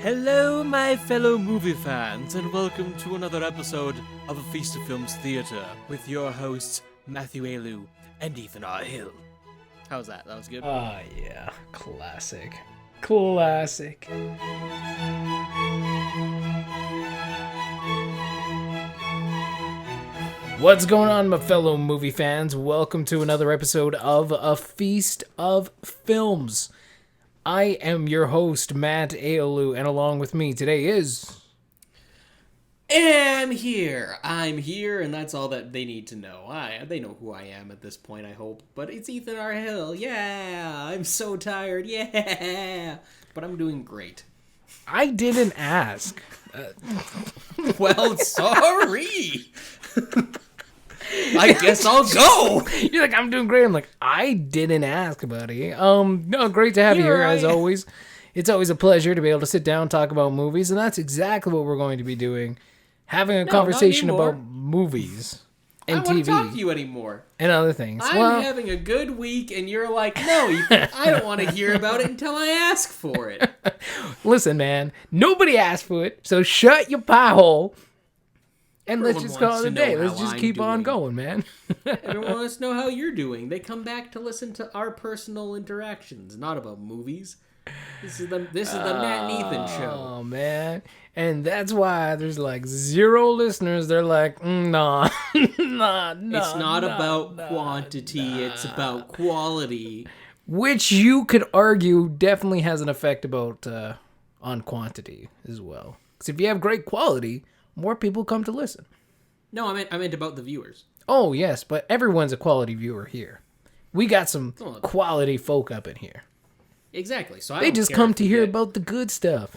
Hello, my fellow movie fans, and welcome to another episode of A Feast of Films Theatre with your hosts, Matthew Ayalew and Ethan R. Hill. How's that? That was good? Yeah. Classic. Classic. What's going on, my fellow movie fans? Welcome to another episode of A Feast of Films. I am your host, Matt Ayalew, and along with me today is... I'm here, and that's all that they need to know. They know who I am at this point, I hope. But it's Ethan R. Hill, yeah! I'm so tired, yeah! But I'm doing great. I didn't ask. Well, sorry! I guess I'll go! You're like, I'm doing great. I'm like, I didn't ask, buddy. No, great to have you here, as always. It's always a pleasure to be able to sit down and talk about movies, and that's exactly what we're going to be doing. Having a conversation about movies and TV. I don't want to talk to you anymore. And other things. I'm having a good week, and you're like, no, Ethan, I don't want to hear about it until I ask for it. Listen, man, nobody asked for it, so shut your pie hole. And let's just call it a day. Let's just keep on going, man. Everyone wants to know how you're doing. They come back to listen to our personal interactions, not about movies. This is the Matt and Ethan show. Oh, man. And that's why there's like 0 listeners. They're like, nah. It's not about quantity. It's about quality. Which you could argue definitely has an effect about on quantity as well. Because if you have great quality, more people come to listen. No, I meant about the viewers. Oh, yes, but everyone's a quality viewer here. We got some quality folk up in here. Exactly. So they just come to hear about the good stuff.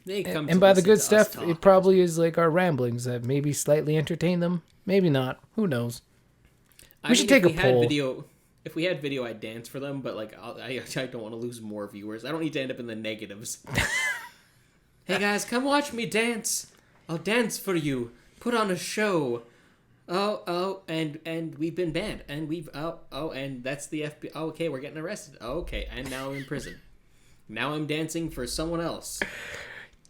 And by the good stuff, it probably is like our ramblings that maybe slightly entertain them. Maybe not. Who knows? We should take a poll. If we had video, I'd dance for them, but like I don't want to lose more viewers. I don't need to end up in the negatives. Hey guys, come watch me dance. I'll dance for you. Put on a show. And we've been banned. And and that's the FBI. Oh, okay, we're getting arrested. Oh, okay, and now I'm in prison. Now I'm dancing for someone else.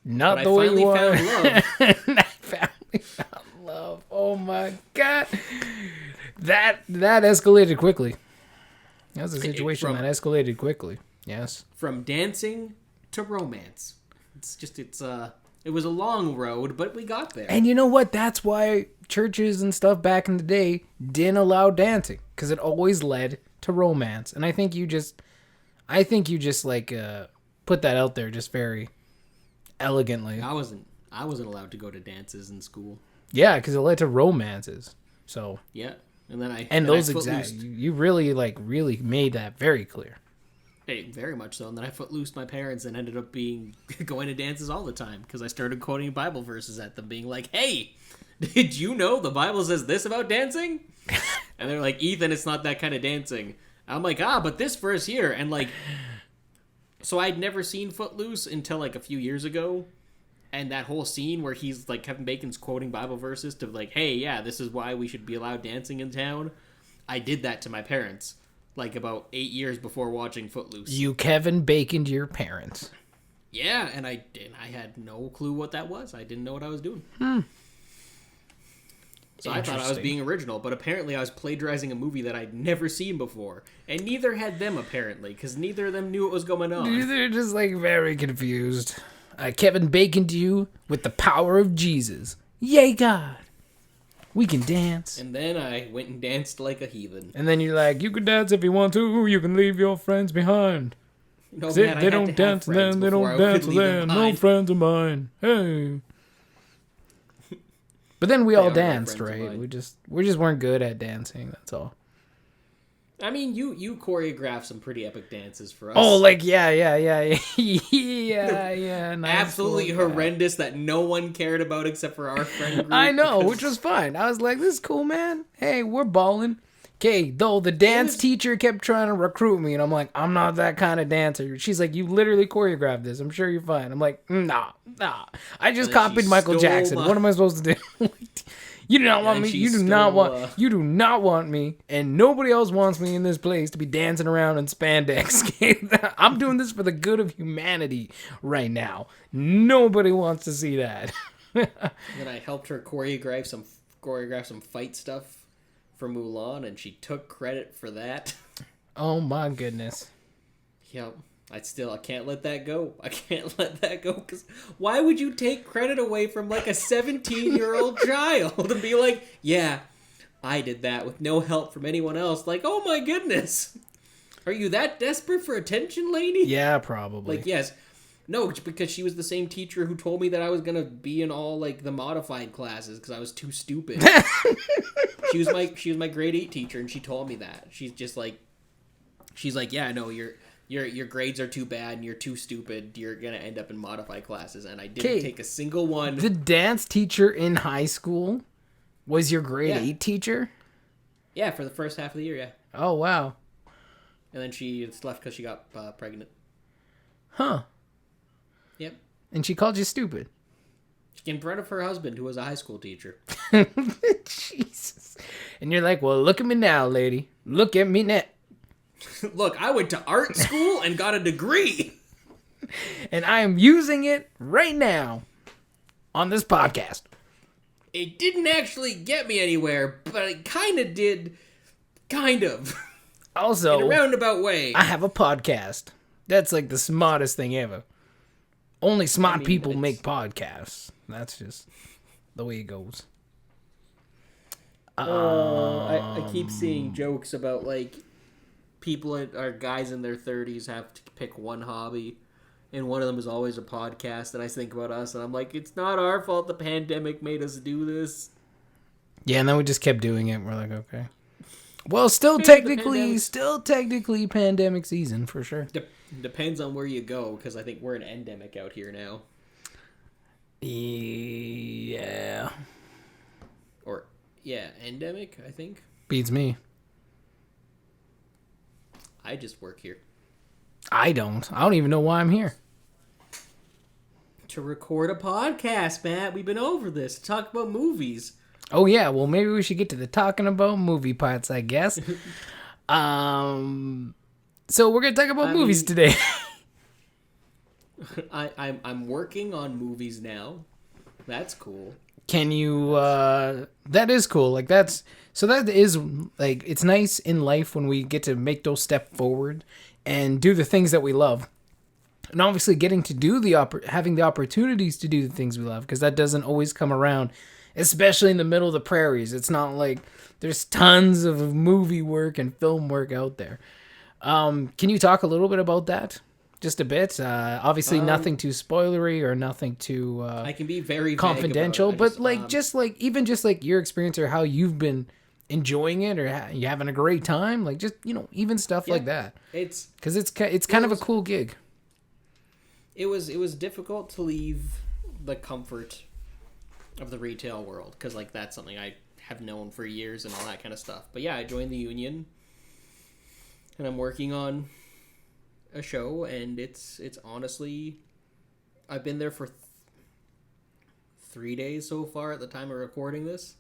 Not but the way you found love. I finally found love. Oh my god. That escalated quickly. That was a situation that escalated quickly. Yes. From dancing to romance. It was a long road, but we got there. And you know what? That's why churches and stuff back in the day didn't allow dancing, because it always led to romance. And I think you just like put that out there just very elegantly. I wasn't allowed to go to dances in school. Yeah, because it led to romances. So yeah, and you really made that very clear. Hey, very much so. And then I footloosed my parents and ended up going to dances all the time because I started quoting Bible verses at them, being like, "Hey, did you know the Bible says this about dancing?" And they're like, "Ethan, it's not that kind of dancing." I'm like, but this verse here, and like, so I'd never seen Footloose until like a few years ago, and that whole scene where he's like Kevin Bacon's quoting Bible verses to like, "Hey, yeah, this is why we should be allowed dancing in town." I did that to my parents. Like about 8 years before watching Footloose. You Kevin Baconed your parents. Yeah, and I had no clue what that was. I didn't know what I was doing. So I thought I was being original, but apparently I was plagiarizing a movie that I'd never seen before. And neither had them, apparently, because neither of them knew what was going on. They're just like very confused. Kevin Baconed you with the power of Jesus. Yay, God. We can dance. And then I went and danced like a heathen. And then you're like, you can dance if you want to. You can leave your friends behind. No, man, they don't dance then. They don't dance then. No friends of mine. Hey. But then we all danced, right? We just weren't good at dancing. That's all. I mean, you choreographed some pretty epic dances for us. Oh, like, yeah. Nice, absolutely horrendous that no one cared about except for our friend group. I know, which was fine. I was like, this is cool, man. Hey, we're balling. Okay, though the dance teacher kept trying to recruit me, and I'm like, I'm not that kind of dancer. She's like, you literally choreographed this. I'm sure you're fine. I'm like, nah. I just copied Michael Jackson. What am I supposed to do? You do not want And me. she's You do still, not want. You do not want me, and nobody else wants me in this place to be dancing around in spandex. I'm doing this for the good of humanity right now. Nobody wants to see that. Then I helped her choreograph some fight stuff for Mulan, and she took credit for that. Oh my goodness. Yep. I can't let that go. I can't let that go, because why would you take credit away from like a 17-year-old child and be like, yeah, I did that with no help from anyone else? Like, oh my goodness. Are you that desperate for attention, lady? Yeah, probably. Like, yes. No, because she was the same teacher who told me that I was going to be in all like the modified classes because I was too stupid. She was my grade 8 teacher, and she told me that. She's like, yeah, no, your grades are too bad and you're too stupid. You're going to end up in modified classes. And I didn't take a single one. The dance teacher in high school was your grade 8 teacher? Yeah, for the first half of the year, yeah. Oh, wow. And then she left because she got pregnant. Huh. Yep. And she called you stupid. In front of her husband, who was a high school teacher. Jesus. And you're like, well, look at me now, lady. Look at me now. Look, I went to art school and got a degree. And I am using it right now on this podcast. It didn't actually get me anywhere, but it kind of did. Kind of. Also, in a roundabout way. I have a podcast. That's like the smartest thing ever. Only smart people make podcasts. That's just the way it goes. I keep seeing jokes about like people or guys in their 30s have to pick one hobby, and one of them is always a podcast. And I think about us, and I'm like, it's not our fault the pandemic made us do this. Yeah, and then we just kept doing it. We're like, okay. Well, still technically pandemic season for sure. Depends on where you go, because I think we're an endemic out here now. Yeah. Or, yeah, endemic, I think. Beats me. I just work here. I don't even know why I'm here. To record a podcast, Matt. We've been over this. To talk about movies. Oh, yeah. Well, maybe we should get to the talking about movie parts, I guess. So we're going to talk about movies today. I'm working on movies now. That's cool. Can you, that is cool. Like that is like, it's nice in life when we get to make those steps forward and do the things that we love. And obviously getting to do having the opportunities to do the things we love, because that doesn't always come around, especially in the middle of the prairies. It's not like there's tons of movie work and film work out there. Can you talk a little bit about that? Just a bit. Obviously, nothing too spoilery or nothing too. I can be very confidential, but just like your experience or how you've been enjoying it, or you having a great time, like just even stuff like that. It's because it's kind of a cool gig. It was difficult to leave the comfort of the retail world, because like that's something I have known for years and all that kind of stuff. But yeah, I joined the union, and I'm working on a show, and it's honestly, I've been there for 3 days so far at the time of recording this.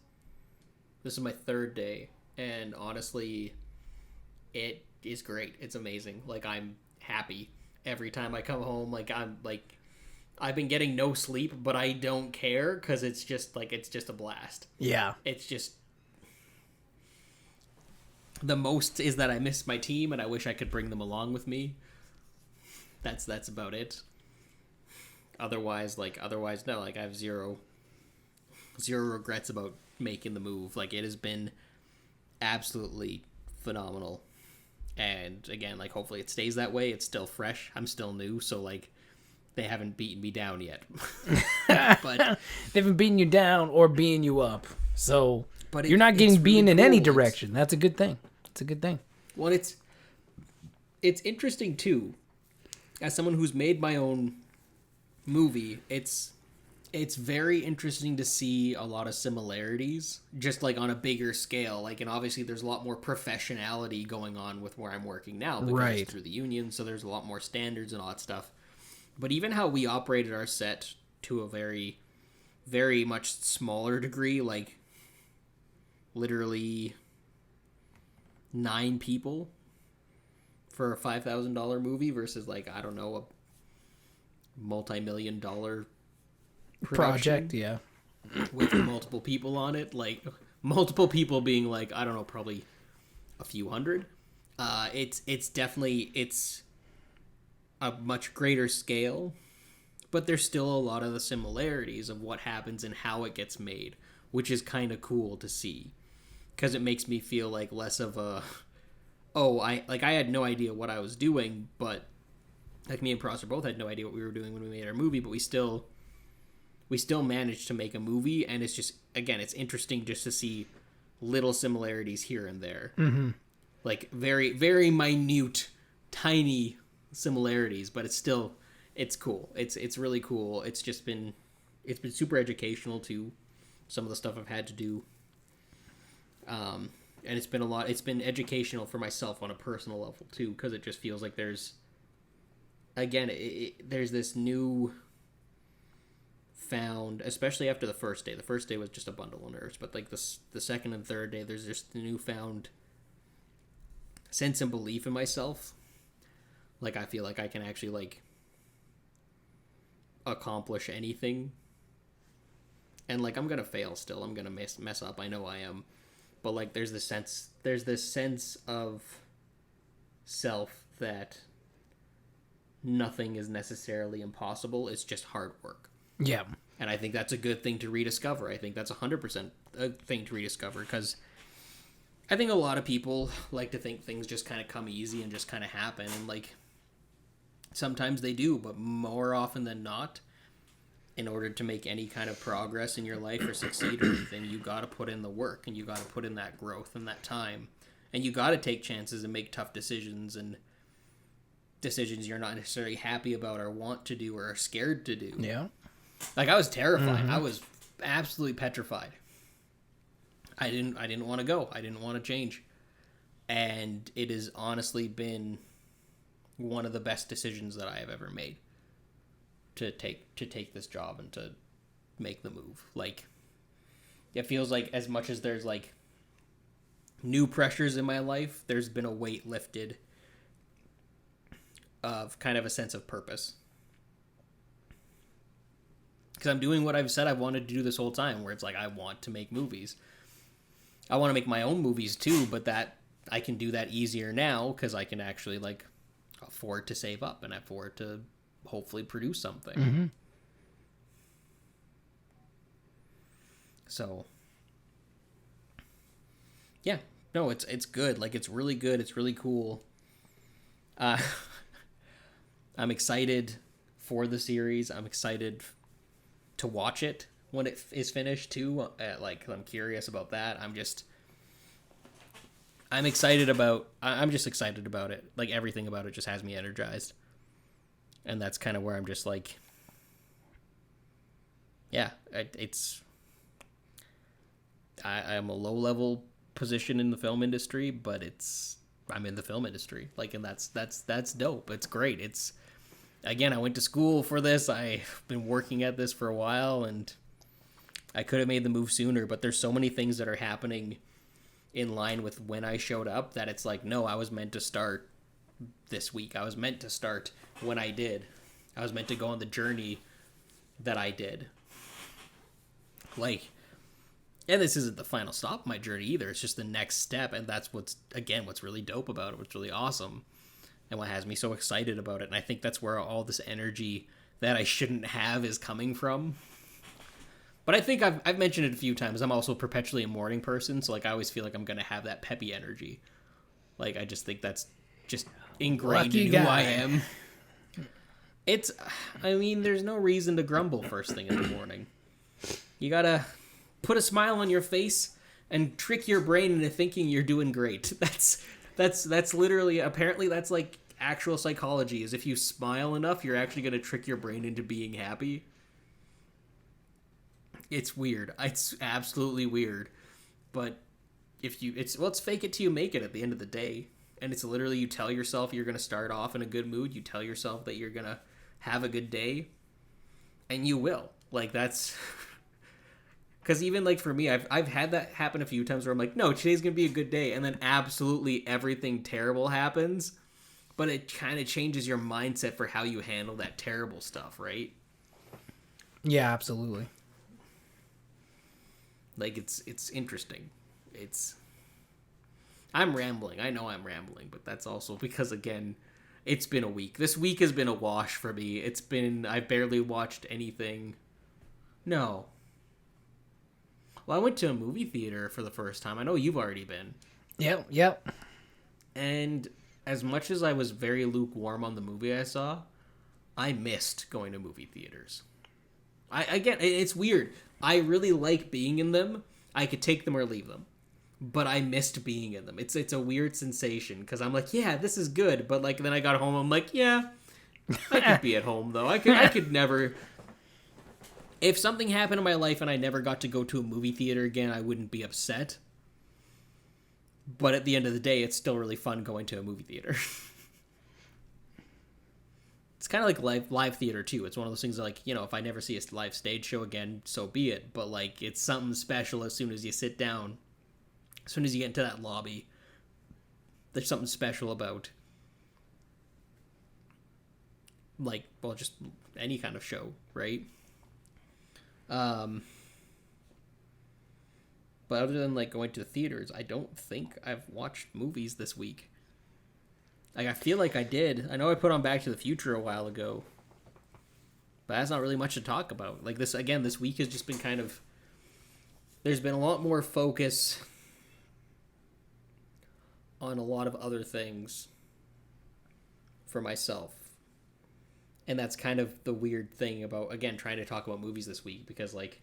This is my 3rd day, and honestly, it is great. It's amazing. Like, I'm happy every time I come home. Like, I've been getting no sleep, but I don't care, because it's just a blast. Yeah. It's just, the most is that I miss my team, and I wish I could bring them along with me. That's about it. Otherwise, no. Like, I have zero regrets about making the move. Like, it has been absolutely phenomenal. And again, like, hopefully it stays that way. It's still fresh. I'm still new, so like, they haven't beaten me down yet. But they haven't beaten you down or beaten you up. So but you're not getting beaten in any cool. direction. That's a good thing. It's a good thing. Well, it's interesting too. As someone who's made my own movie, it's very interesting to see a lot of similarities, just like on a bigger scale. Like, and obviously there's a lot more professionality going on with where I'm working now, because it's through the union, so there's a lot more standards and all that stuff. But even how we operated our set to a very, very much smaller degree, like literally 9 people for a $5,000 movie versus like, I don't know, a multi-million-dollar Project, yeah. with multiple people on it, like multiple people being like, I don't know, probably a few hundred. It's definitely, it's a much greater scale, but there's still a lot of the similarities of what happens and how it gets made, which is kind of cool to see, because it makes me feel like less of a, I had no idea what I was doing, but like me and Prosser both had no idea what we were doing when we made our movie, but we still managed to make a movie, and it's just, again, it's interesting just to see little similarities here and there. Mm-hmm. Like very, very minute, tiny similarities, but it's still, it's cool. It's really cool. It's been super educational to some of the stuff I've had to do. And it's been educational for myself on a personal level too, because it just feels like there's, again, there's this new found, especially after the first day. The first day was just a bundle of nerves, but like the second and third day, there's just the newfound sense and belief in myself. Like, I feel like I can actually like accomplish anything, and like I'm gonna fail still, I'm gonna mess up, I know I am, but like there's this sense of self that nothing is necessarily impossible, it's just hard work. Yeah. And I think that's a good thing to rediscover. I think that's 100% a thing to rediscover, because I think a lot of people like to think things just kind of come easy and just kind of happen, and like sometimes they do, but more often than not, in order to make any kind of progress in your life or succeed or anything, you got to put in the work, and you got to put in that growth and that time, and you got to take chances and make tough decisions, and decisions you're not necessarily happy about or want to do or are scared to do. Yeah. Like, I was terrified. Mm-hmm. I was absolutely petrified. I didn't want to go. I didn't want to change. And it has honestly been one of the best decisions that I have ever made to take this job and to make the move. Like, it feels like as much as there's like new pressures in my life, there's been a weight lifted of kind of a sense of purpose. Because I'm doing what I've said I wanted to do this whole time, where it's like, I want to make movies. I want to make my own movies too, but that I can do that easier now because I can actually like afford to save up and afford to hopefully produce something. Mm-hmm. So yeah, no, it's good. Like, it's really good. It's really cool. I'm excited for the series. I'm excited to watch it when it is finished too. Like, I'm curious about that. I'm just excited about it. Like, everything about it just has me energized. And that's kind of where I'm just like, yeah, I'm a low level position in the film industry, but I'm in the film industry. Like, and that's dope. It's great. It's, again, I went to school for this. I've been working at this for a while, and I could have made the move sooner, but there's so many things that are happening in line with when I showed up that it's like, no, I was meant to start this week. I was meant to start when I did. I was meant to go on the journey that I did. Like, and this isn't the final stop of my journey either. It's just the next step, and that's what's really dope about it, what's really awesome, and what has me so excited about it. And I think that's where all this energy that I shouldn't have is coming from. But I think I've mentioned it a few times. I'm also perpetually a morning person, so like, I always feel like I'm going to have that peppy energy. Like, I just think that's just ingrained in who I am. There's no reason to grumble first thing in the morning. You got to put a smile on your face and trick your brain into thinking you're doing great. That's literally, apparently that's like actual psychology, is if you smile enough, you're actually going to trick your brain into being happy. It's weird. It's absolutely weird. But it's fake it till you make it at the end of the day. And it's literally, you tell yourself you're going to start off in a good mood. You tell yourself that you're going to have a good day, and you will. Like, that's, Because even like for me, I've had that happen a few times where I'm like, no, today's gonna be a good day, and then absolutely everything terrible happens. But it kind of changes your mindset for how you handle that terrible stuff, right? Yeah, absolutely. Like it's interesting. I'm rambling. I know I'm rambling, but that's also because again, it's been a week. This week has been a wash for me. I've barely watched anything. No. Well, I went to a movie theater for the first time. I know you've already been. Yep. And as much as I was very lukewarm on the movie I saw, I missed going to movie theaters. It's weird. I really like being in them. I could take them or leave them. But I missed being in them. It's a weird sensation because I'm like, yeah, this is good. But like then I got home, I'm like, yeah, I could be at home though. I could never. If something happened in my life and I never got to go to a movie theater again, I wouldn't be upset. But at the end of the day, it's still really fun going to a movie theater. It's kind of like live theater too. It's one of those things that, like, you know, if I never see a live stage show again, so be it. But like, it's something special as soon as you sit down. As soon as you get into that lobby, there's something special about, like, well, just any kind of show, right? But other than, like, going to the theaters, I don't think I've watched movies this week. Like, I feel like I did. I know I put on Back to the Future a while ago, but that's not really much to talk about. Like, this week has just been kind of, there's been a lot more focus on a lot of other things for myself. And that's kind of the weird thing about, again, trying to talk about movies this week, because like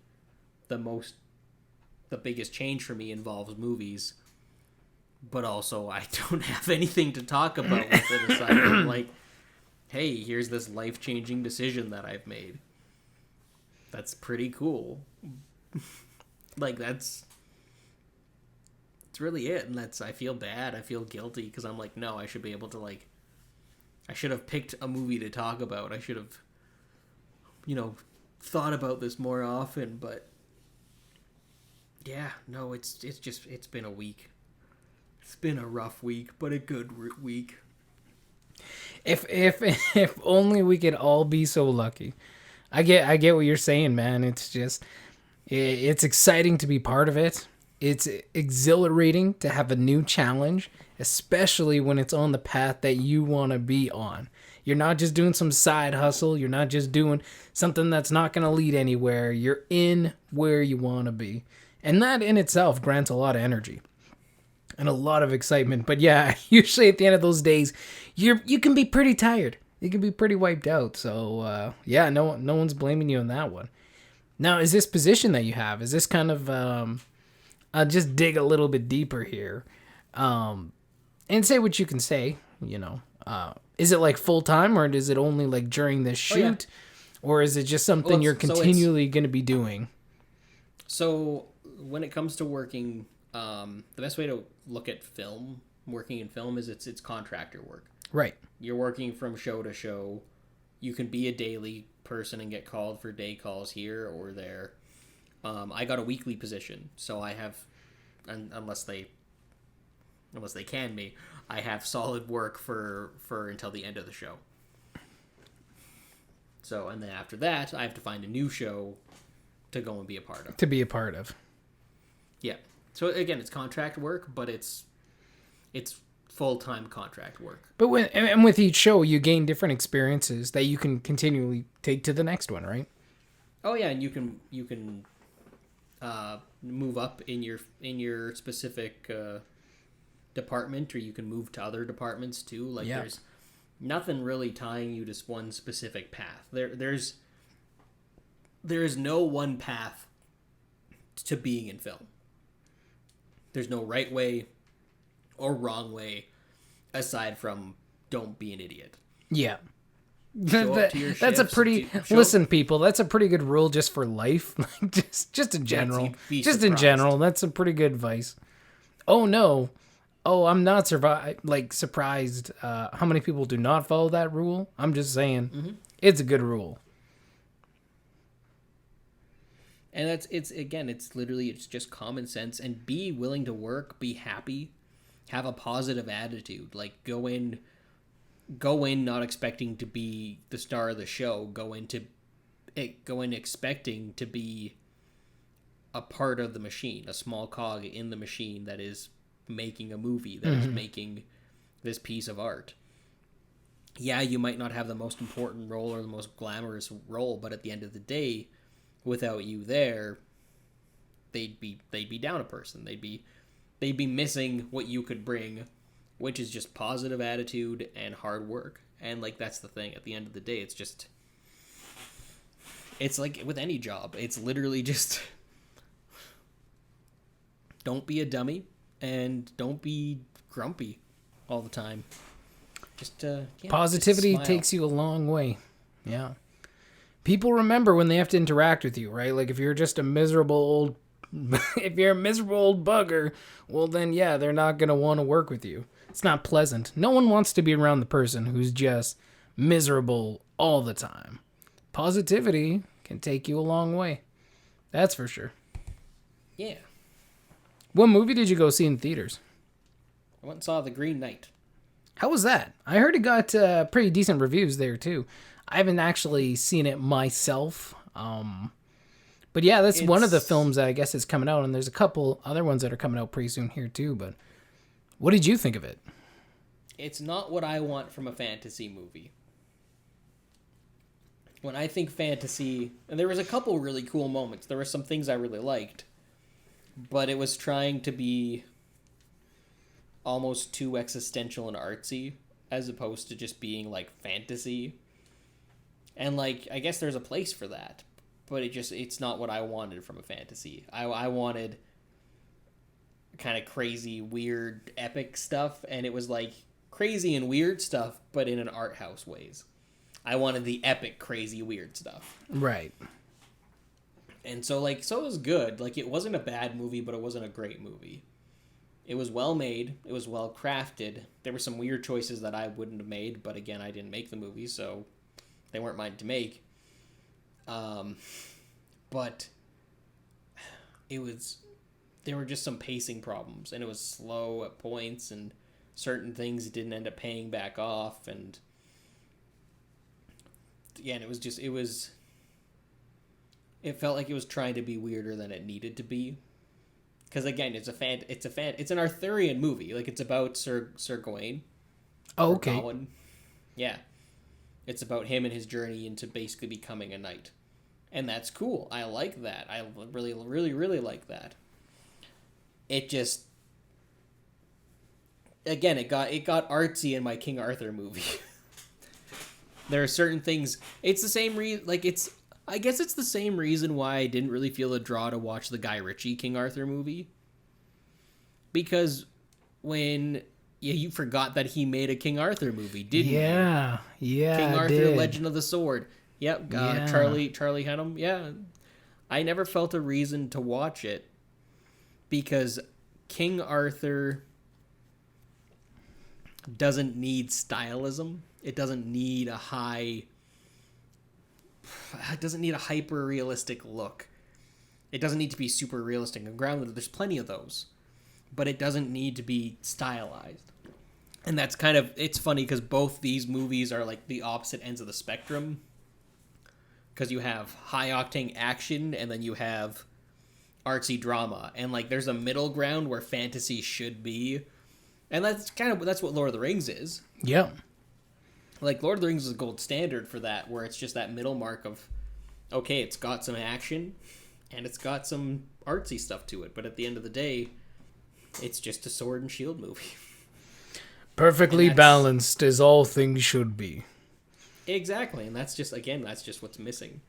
the biggest change for me involves movies, but also I don't have anything to talk about with it aside from like, hey, here's this life-changing decision that I've made. That's pretty cool. Like that's really it. And I feel bad. I feel guilty because I'm like, no, I should be able to like, I should have picked a movie to talk about. I should have, thought about this more often, but yeah, no, it's been a week. It's been a rough week, but a good week. If only we could all be so lucky. I get what you're saying, man. It's just, it's exciting to be part of it. It's exhilarating to have a new challenge, especially when it's on the path that you want to be on. You're not just doing some side hustle. You're not just doing something that's not going to lead anywhere. You're in where you want to be. And that in itself grants a lot of energy and a lot of excitement. But yeah, usually at the end of those days, you can be pretty tired. You can be pretty wiped out. So yeah, no one's blaming you on that one. Now, is this position that you have, is this kind of... I'll just dig a little bit deeper here, and say what you can say. Is it like full time, or is it only like during this shoot, or is it just something you're continually going to be doing? So when it comes to working, the best way to look at working in film is it's contractor work. Right. You're working from show to show. You can be a daily person and get called for day calls here or there. I got a weekly position, so I have, unless they can me, I have solid work for until the end of the show. So, and then after that, I have to find a new show to go and be a part of. Yeah. So again, it's contract work, but it's full-time contract work. But with each show, you gain different experiences that you can continually take to the next one, right? Oh yeah, and you can move up in your specific department, or you can move to other departments too. Like there's nothing really tying you to one specific path. There is no one path to being in film. There's no right way or wrong way aside from don't be an idiot. Yeah. That's a pretty people, that's a pretty good rule just for life. just in general. In general, that's a pretty good advice. Oh no. Oh, I'm not surprised how many people do not follow that rule. I'm just saying It's a good rule. And it's literally, it's just common sense, and be willing to work, be happy, have a positive attitude. Like, go in not expecting to be the star of the show. Go in expecting to be a part of the machine, a small cog in the machine that is making a movie, that is making this piece of art. Yeah, you might not have the most important role or the most glamorous role, but at the end of the day, without you there, they'd be down a person. They'd be missing what you could bring, which is just positive attitude and hard work. And like, that's the thing. At the end of the day, it's like with any job. It's literally just don't be a dummy and don't be grumpy all the time. Just positivity just smile. takes you a long way. Yeah. People remember when they have to interact with you, right? Like if you're just a miserable old bugger, well then yeah, they're not going to want to work with you. It's not pleasant. No one wants to be around the person who's just miserable all the time. Positivity can take you a long way. That's for sure. Yeah. What movie did you go see in theaters? I went and saw The Green Knight. How was that? I heard it got pretty decent reviews there too. I haven't actually seen it myself. But yeah, that's one of the films that I guess is coming out, and there's a couple other ones that are coming out pretty soon here too. But what did you think of it? It's not what I want from a fantasy movie. When I think fantasy, and there was a couple really cool moments. There were some things I really liked, but it was trying to be almost too existential and artsy, as opposed to just being like fantasy. And like, I guess there's a place for that, but it's not what I wanted from a fantasy. I wanted kind of crazy, weird, epic stuff, and it was like crazy and weird stuff, but in an art house ways. I wanted the epic, crazy, weird stuff. Right. And so it was good. Like, it wasn't a bad movie, but it wasn't a great movie. It was well made. It was well crafted. There were some weird choices that I wouldn't have made, but again, I didn't make the movie, so they weren't mine to make. But there were just some pacing problems, and it was slow at points, and certain things didn't end up paying back off, and yeah, and it felt like it was trying to be weirder than it needed to be. Because again, it's an Arthurian movie. Like, it's about Sir Gawain. Oh, okay. Gawain. Yeah. It's about him and his journey into basically becoming a knight. And that's cool. I like that. I really, really, really like that. It just, again, it got artsy in my King Arthur movie. There are certain things. It's the same I guess it's the same reason why I didn't really feel a draw to watch the Guy Ritchie King Arthur movie. Because when you forgot that he made a King Arthur movie, didn't you? Yeah, King Arthur, did. Legend of the Sword. Yep, Charlie Hunnam. Yeah, I never felt a reason to watch it because King Arthur doesn't need stylism. It doesn't need a hyper realistic look. It doesn't need to be super realistic and grounded. There's plenty of those, but it doesn't need to be stylized. And that's it's funny because both these movies are like the opposite ends of the spectrum. Because you have high octane action and then you have artsy drama, and like there's a middle ground where fantasy should be, and that's what Lord of the Rings is. Yeah. Like, Lord of the Rings is a gold standard for that, where it's just that middle mark of, okay, it's got some action, and it's got some artsy stuff to it, but at the end of the day, it's just a sword and shield movie. Perfectly balanced as all things should be. Exactly, and that's just what's missing.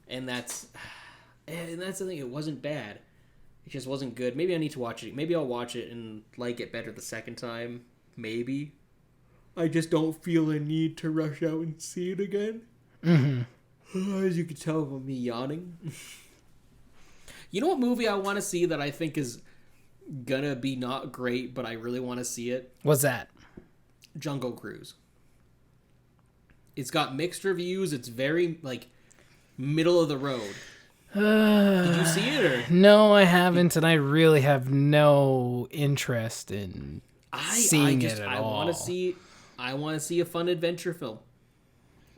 And that's the thing, it wasn't bad. It just wasn't good. Maybe I need to watch it. Maybe I'll watch it and like it better the second time. Maybe. I just don't feel a need to rush out and see it again. Mm-hmm. As you can tell from me yawning. You know what movie I want to see that I think is gonna be not great, but I really want to see it? What's that? Jungle Cruise. It's got mixed reviews. It's very, like, middle of the road. Did you see it or? No, I haven't, and I really have no interest in seeing it at all. I want to see a fun adventure film.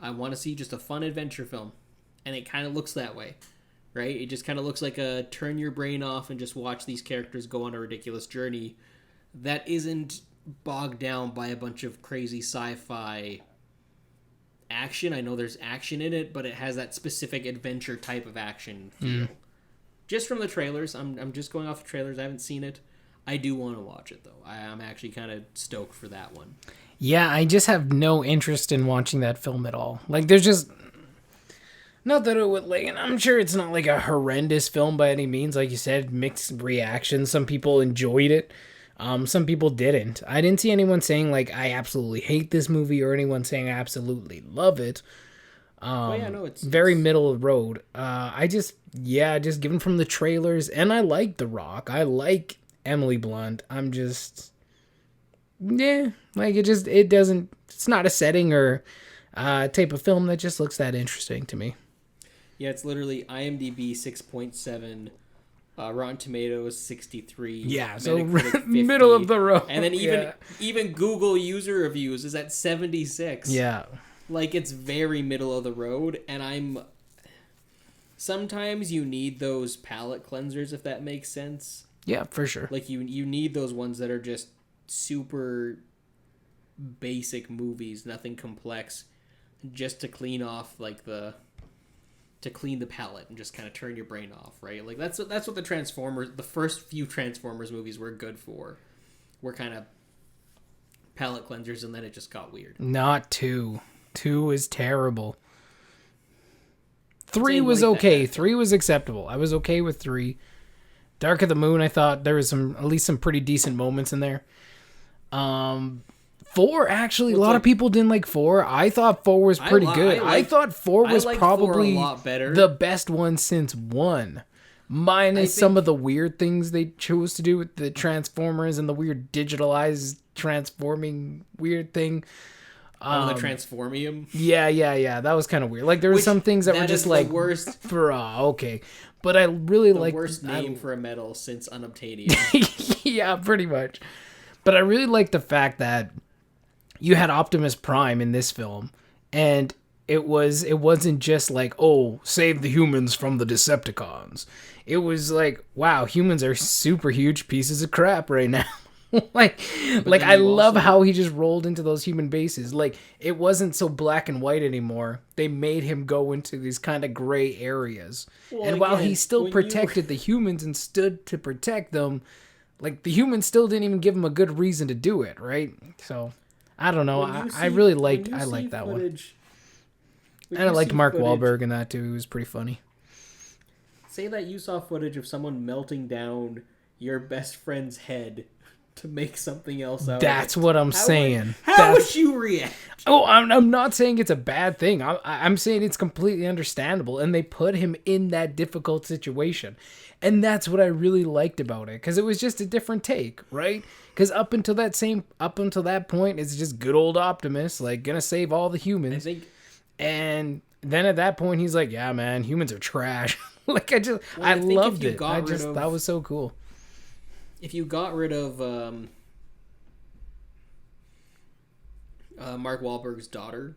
I want to see just a fun adventure film, and it kind of looks that way, right? It just kind of looks like a turn your brain off and just watch these characters go on a ridiculous journey that isn't bogged down by a bunch of crazy sci-fi action. I know there's action in it, but it has that specific adventure type of action feel. Just from the trailers, I'm just going off the trailers. I haven't seen it. I do want to watch it though. I'm actually kind of stoked for that one. Yeah, I just have no interest in watching that film at all. Like, there's just not that it would like, and I'm sure it's not like a horrendous film by any means. Like you said, mixed reactions. Some people enjoyed it. Some people didn't. I didn't see anyone saying like I absolutely hate this movie or anyone saying I absolutely love it. It's very middle of the road. Just given from the trailers, and I like The Rock. I like Emily Blunt. I'm just, it's not a setting or type of film that just looks that interesting to me. Yeah, it's literally IMDb 6.7. Rotten Tomatoes 63. Yeah, so Metacritic 50, middle of the road. And then even Google user reviews is at 76. Yeah. Like, it's very middle of the road, and sometimes you need those palate cleansers, if that makes sense. Yeah, for sure. Like, you need those ones that are just super basic movies, nothing complex, just to clean off, like, to clean the palate and just kind of turn your brain off, right? Like, that's what the first few Transformers movies were good for. Were kind of palate cleansers, and then it just got weird. Not 2. 2 is terrible. 3 was okay. 3 was acceptable. I was okay with 3. Dark of the Moon, I thought there was at least some pretty decent moments in there. 4, actually, a lot of people didn't like 4. I thought 4 was pretty good. I thought 4 was probably 4 a lot better. The best one since 1. Minus some of the weird things they chose to do with the Transformers and the weird digitalized transforming weird thing. The Transformium? Yeah. That was kind of weird. Like, there were some things that were just like... worst. Okay. But I really like... The worst name for a metal since Unobtainium. Yeah, pretty much. But I really like the fact that you had Optimus Prime in this film, and it wasn't just like, oh, save the humans from the Decepticons. It was like, wow, humans are super huge pieces of crap right now. like I love how he just rolled into those human bases. Like, it wasn't so black and white anymore. They made him go into these kind of gray areas. Well, and while he still protected the humans and stood to protect them, like, the humans still didn't even give him a good reason to do it, right? So, I don't know. I like that one. And I liked Mark Wahlberg in that too. He was pretty funny. Say that you saw footage of someone melting down your best friend's head to make something else out. That's what I'm saying. How would you react? Oh, I'm not saying it's a bad thing. I'm saying it's completely understandable, and they put him in that difficult situation. And that's what I really liked about it, because it was just a different take, right? Because up until that point, it's just good old Optimus, like, gonna save all the humans. And then at that point, he's like, "Yeah, man, humans are trash." Like, I loved it. That was so cool. If you got rid of Mark Wahlberg's daughter,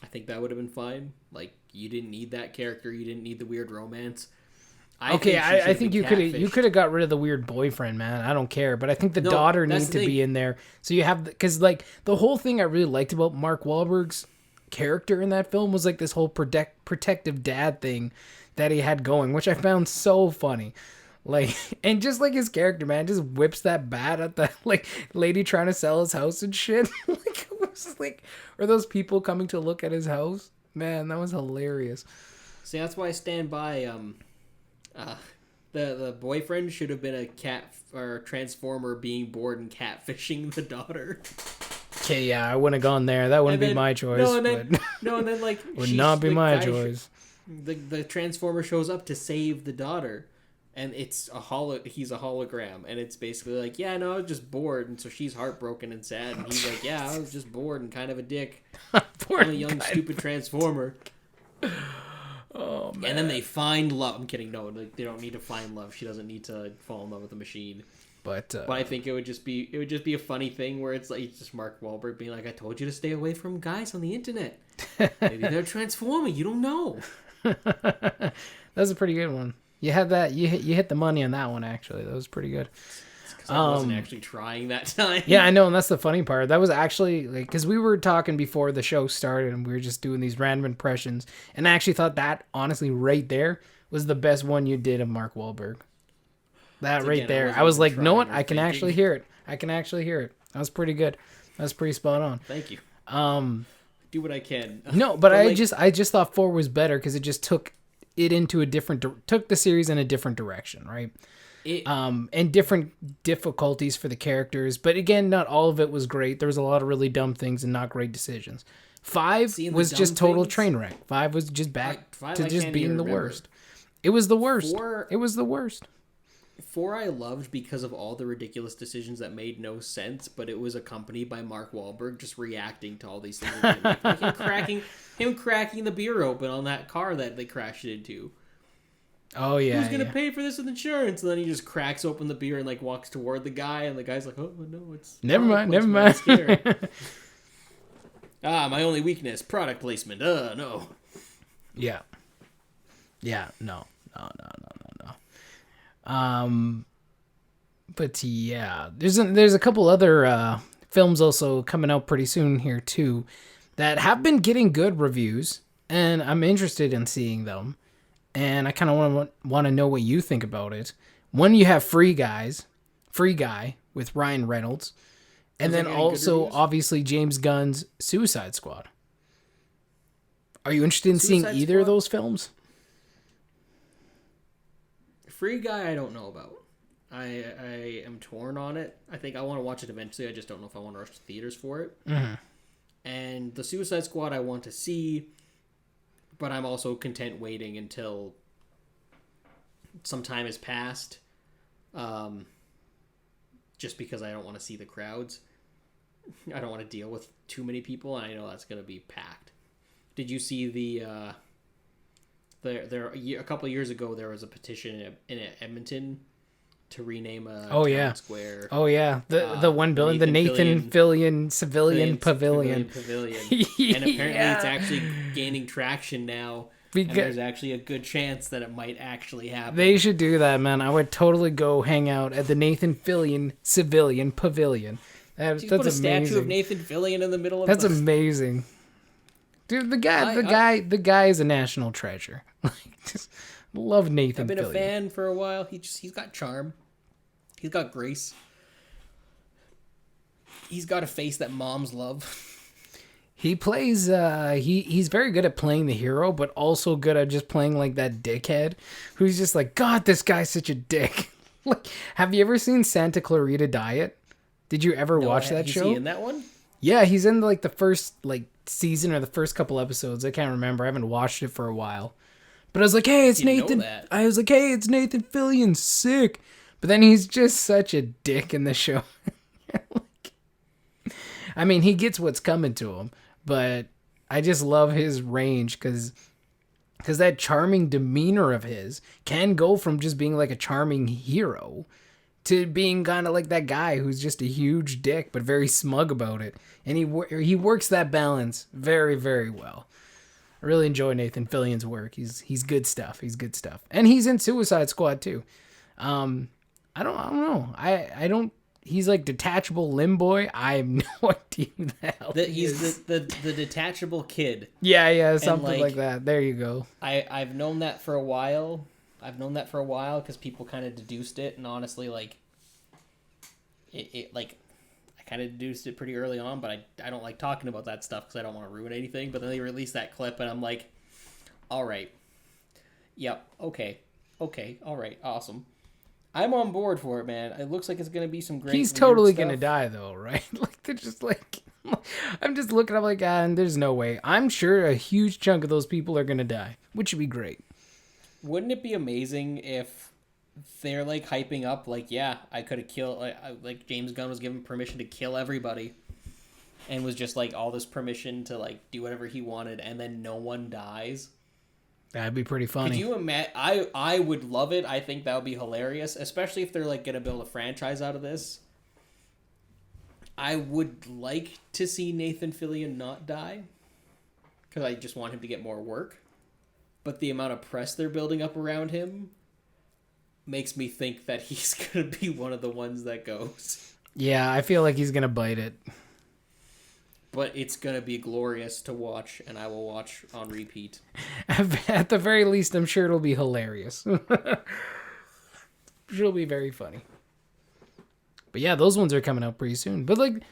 I think that would have been fine. Like, you didn't need that character. You didn't need the weird romance. I think you could have got rid of the weird boyfriend, man. I don't care, but I think the daughter needs to be in there. So you have, because like the whole thing I really liked about Mark Wahlberg's character in that film was like this whole protective dad thing that he had going, which I found so funny. Like, and just like his character, man, just whips that bat at the like lady trying to sell his house and shit. Like, it was like, or those people coming to look at his house. Man, that was hilarious. See, that's why I stand by. The boyfriend should have been a cat or transformer being bored and catfishing the daughter. Okay, yeah, I wouldn't have gone there. That wouldn't be my choice. And then like would not be my choice. The transformer shows up to save the daughter, and it's he's a hologram, and it's basically like, yeah, no, I was just bored, and so she's heartbroken and sad, and he's like, yeah, I was just bored and kind of a dick. I'm a young stupid transformer. Oh man. And then they find love. I'm kidding. No, like, they don't need to find love. She doesn't need to fall in love with the machine. But I think it would just be a funny thing where it's like just Mark Wahlberg being like, "I told you to stay away from guys on the internet. Maybe they're transforming. You don't know." That was a pretty good one. You had that. You hit the money on that one. Actually, that was pretty good. Because I wasn't actually trying that time. Yeah, I know, and that's the funny part. That was actually like because we were talking before the show started, and we were just doing these random impressions, and I actually thought that honestly right there was the best one you did of Mark Wahlberg. That So right again, there, I I was wasn't like, "No, what? trying or I can thinking. actually hear it. I can actually hear it." That was pretty good. That was pretty spot on. Thank you. Do what I can. No, but like, I just thought 4 was better because it just took it into a took the series in a different direction, right? And different difficulties for the characters, but again, not all of it was great. There was a lot of really dumb things and not great decisions. 5 Seeing the was dumb just total things? train wreck. 5 was just back Five to I just can't being even the remember. worst. It was the worst. 4 It was the worst. 4 I loved because of all the ridiculous decisions that made no sense, but it was accompanied by Mark Wahlberg just reacting to all these things. Like him cracking the beer open on that car that they crashed into. Oh yeah. Who's gonna pay for this with insurance? And then he just cracks open the beer and like walks toward the guy, and the guy's like, "Oh no, it's Never product mind. placement. I'm scared." My only weakness, product placement. No. Yeah. Yeah. No. But yeah, there's a couple other films also coming out pretty soon here too that have been getting good reviews, and I'm interested in seeing them. And I kind of want to know what you think about it. One, you have Free Guy with Ryan Reynolds, and then also obviously James Gunn's Suicide Squad. Are you interested in seeing either of those films? Free Guy, I don't know about. I am torn on it. I think I want to watch it eventually. I just don't know if I want to rush to theaters for it. Mm-hmm. And the Suicide Squad I want to see, but I'm also content waiting until some time has passed. Just because I don't want to see the crowds. I don't want to deal with too many people, and I know that's going to be packed. Did you see a couple of years ago there was a petition in Edmonton to rename a town square. Oh yeah, the 1 billion, the Nathan Fillion Civilian Pavilion. And apparently it's actually gaining traction now. And there's actually a good chance that it might actually happen. They should do that, man. I would totally go hang out at the Nathan Fillion Civilian Pavilion. That's put a amazing. statue of Nathan Fillion in the middle of That's amazing. Dude, the guy is a national treasure. Just love Nathan. I've been Fillion. a fan for a while. He's got charm. He's got grace. He's got a face that moms love. He plays he's very good at playing the hero, but also good at just playing like that dickhead who's just like, God, this guy's such a dick. Like, have you ever seen Santa Clarita Diet? Did you ever watch that show? Is he in that one? Yeah, he's in like the first like season or the first couple episodes. I can't remember. I haven't watched it for a while. But I was like, hey, it's Nathan. I was like, hey, it's Nathan Fillion, sick. But then he's just such a dick in the show. I mean, he gets what's coming to him, but I just love his range because that charming demeanor of his can go from just being like a charming hero to being kind of like that guy who's just a huge dick but very smug about it. And he works that balance very, very well. I really enjoy Nathan Fillion's work. He's good stuff. He's good stuff. And he's in Suicide Squad too. I don't know. I don't. He's like detachable limb boy. I have no idea who the hell he's the detachable kid. Yeah, something like that. There you go. I've known that for a while. Because people kind of deduced it, and honestly, like it like I kind of deduced it pretty early on, but I don't like talking about that stuff because I don't want to ruin anything. But then they released that clip, and I'm like, all right, yep, okay, all right, awesome. I'm on board for it, man. It looks like it's going to be some great He's totally going to die, though, right? Like, they're just like... I'm just looking up like, and there's no way. I'm sure a huge chunk of those people are going to die, which would be great. Wouldn't it be amazing if they're, like, hyping up, like, yeah, I could have killed... Like, James Gunn was given permission to kill everybody and was just, like, all this permission to, like, do whatever he wanted, and then no one dies? That'd be pretty funny. Could you imagine? I would love it. I think that would be hilarious, especially if they're like gonna build a franchise out of this. I would like to see Nathan Fillion not die, because I just want him to get more work. But the amount of press they're building up around him makes me think that he's gonna be one of the ones that goes. Yeah, I feel like he's gonna bite it. But it's gonna be glorious to watch, and I will watch on repeat. At the very least, I'm sure it'll be hilarious. It'll be very funny. But yeah, those ones are coming out pretty soon. But like,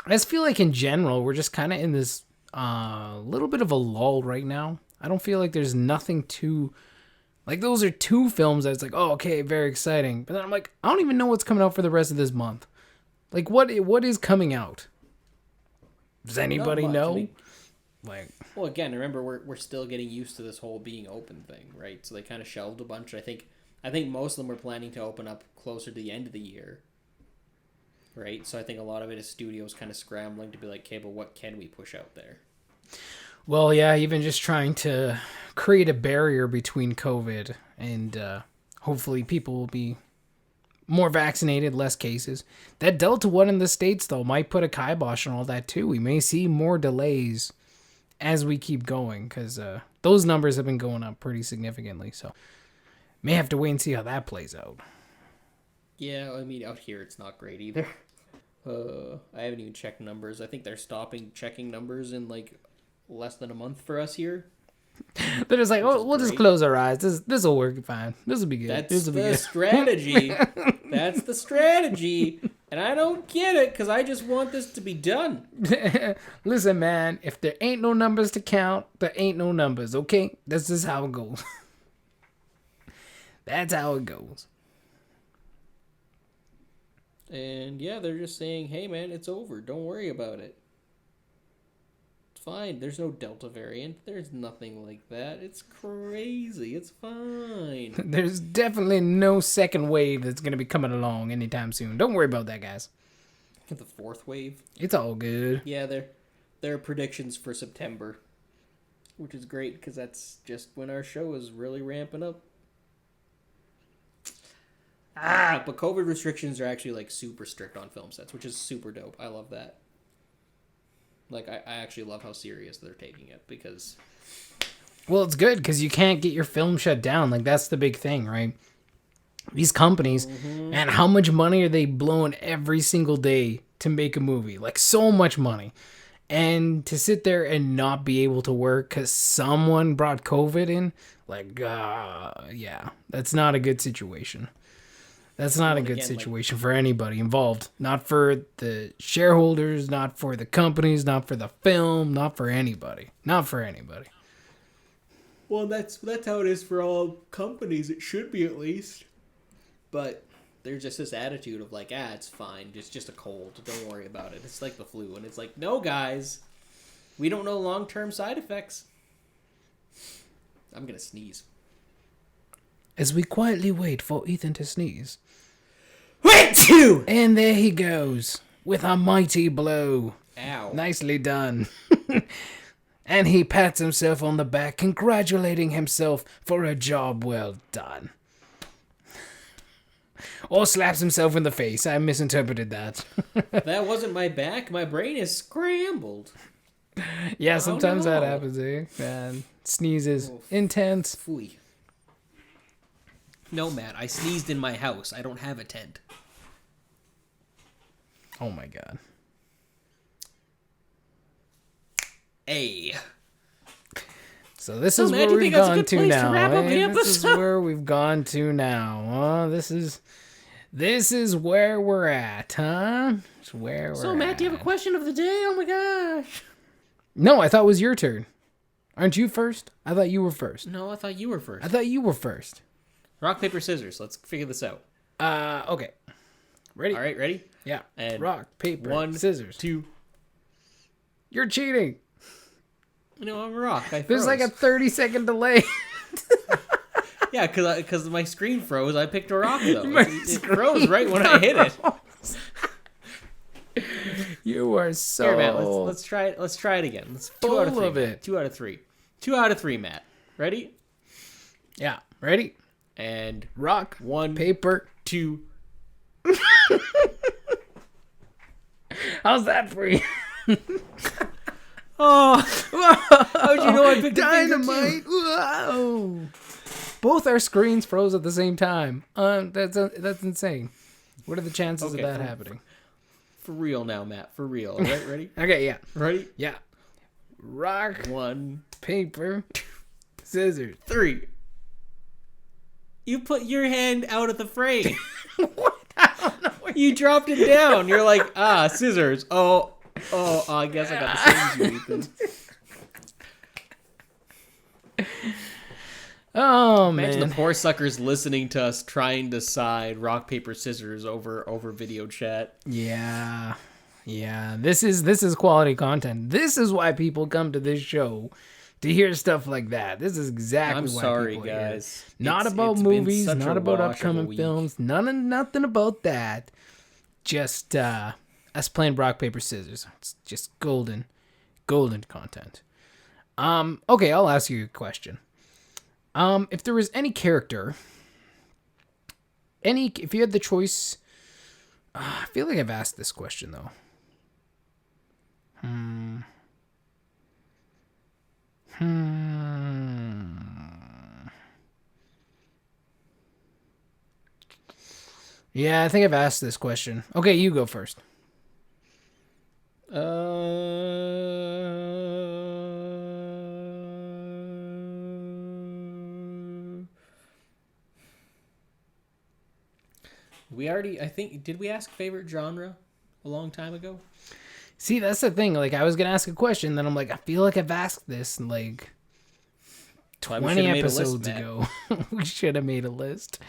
I just feel like in general, we're just kind of in this little bit of a lull right now. I don't feel like there's nothing too... Like, those are two films that's like, oh, okay, very exciting. But then I'm like, I don't even know what's coming out for the rest of this month. Like, what is coming out? Does anybody know? I mean, like, well, again, remember we're still getting used to this whole being open thing, right? So they kind of shelved a bunch. I think most of them were planning to open up closer to the end of the year, right? So I think a lot of it is studios kind of scrambling to be like, okay, but what can we push out there? well, yeah, even just trying to create a barrier between COVID and hopefully people will be more vaccinated, less cases. That Delta one in the States, though, might put a kibosh on all that, too. We may see more delays as we keep going, because those numbers have been going up pretty significantly. So, may have to wait and see how that plays out. Yeah, I mean, out here it's not great either. I haven't even checked numbers. I think they're stopping checking numbers in, like, less than a month for us here. They're just like, oh, we'll just close our eyes. This will work fine. This will be good. That's the strategy. That's the strategy. And I don't get it, because I just want this to be done. Listen, man, if there ain't no numbers to count, there ain't no numbers, okay? That's just how it goes. That's how it goes. And yeah, they're just saying, hey man, it's over. Don't worry about it. It's fine. There's no Delta variant. There's nothing like that. It's crazy. It's fine. There's definitely no second wave that's going to be coming along anytime soon. Don't worry about that, guys. The fourth wave. It's all good. Yeah, there are predictions for September, which is great because that's just when our show is really ramping up. But COVID restrictions are actually like super strict on film sets, which is super dope. I love that. Like, I actually love how serious they're taking it, because... Well, it's good because you can't get your film shut down. Like, that's the big thing, right? These companies, and how much money are they blowing every single day to make a movie? Like, so much money. And to sit there and not be able to work because someone brought COVID in, like, yeah, that's not a good situation. That's not a good situation for anybody involved. Not for the shareholders, not for the companies, not for the film, not for anybody. Not for anybody. Well, that's how it is for all companies. It should be, at least. But there's just this attitude of like, it's fine. It's just a cold. Don't worry about it. It's like the flu. And it's like, no, guys. We don't know long-term side effects. I'm going to sneeze. As we quietly wait for Ethan to sneeze. Wait! And there he goes, with a mighty blow. Ow. Nicely done. And he pats himself on the back, congratulating himself for a job well done. Or slaps himself in the face. I misinterpreted that. That wasn't my back. My brain is scrambled. Yeah, sometimes no. that happens, eh? Man, sneezes. Intense. Phooey. No, Matt, I sneezed in my house. I don't have a tent. Oh my god. Hey. So this is where we've gone to now. This is where we've gone to now. This is where we're at, huh? It's where we're So, Matt, do you have a question of the day? Oh my gosh. No, I thought it was your turn. Aren't you first? I thought you were first. No, I thought you were first. I thought you were first. Rock, paper, scissors. Let's figure this out. Okay. Ready? All right, ready? Yeah. And rock, paper, 1, scissors. 2. You're cheating. No, I'm a rock. I There's froze. like a 30-second delay. Yeah, because my screen froze. I picked a rock, though. It froze right when I hit it. You are so... Here, Matt, let's try it. Let's try it again. Let's 2 out of 3. Full of it. 2 out of 3. 2 out of 3, Matt. Ready? Yeah. Ready? And Rock. 1, Paper. 2. How's that for you? Oh, how'd you know I picked Dynamite. Whoa. Both our screens froze at the same time. That's insane. What are the chances of that happening? For real now, Matt. For real. All right, ready? Okay, yeah. Ready? Yeah. Rock, 1, paper, scissors. 3. You put your hand out of the frame. What? I don't know. You dropped it down. You're like, scissors. Oh, I guess I got the same as you, Ethan. Oh, Imagine man. the poor suckers listening to us trying to decide rock, paper, scissors over video chat. Yeah. Yeah. This is quality content. This is why people come to this show, to hear stuff like that. This is exactly I'm why sorry, people are here. guys. Not about it's been movies, such a not about wash of a upcoming week. films, nothing about that. Just us playing rock, paper, scissors. It's just golden content. Okay, I'll ask you a question. If there was any character, if you had the choice, I feel like I've asked this question though. Yeah, I think I've asked this question. Okay, you go first. Did we ask favorite genre a long time ago? See, that's the thing. Like, I was gonna ask a question, then I'm like, I feel like I've asked this like Why we 20 should've made a list, episodes Matt. ago. We should have made a list.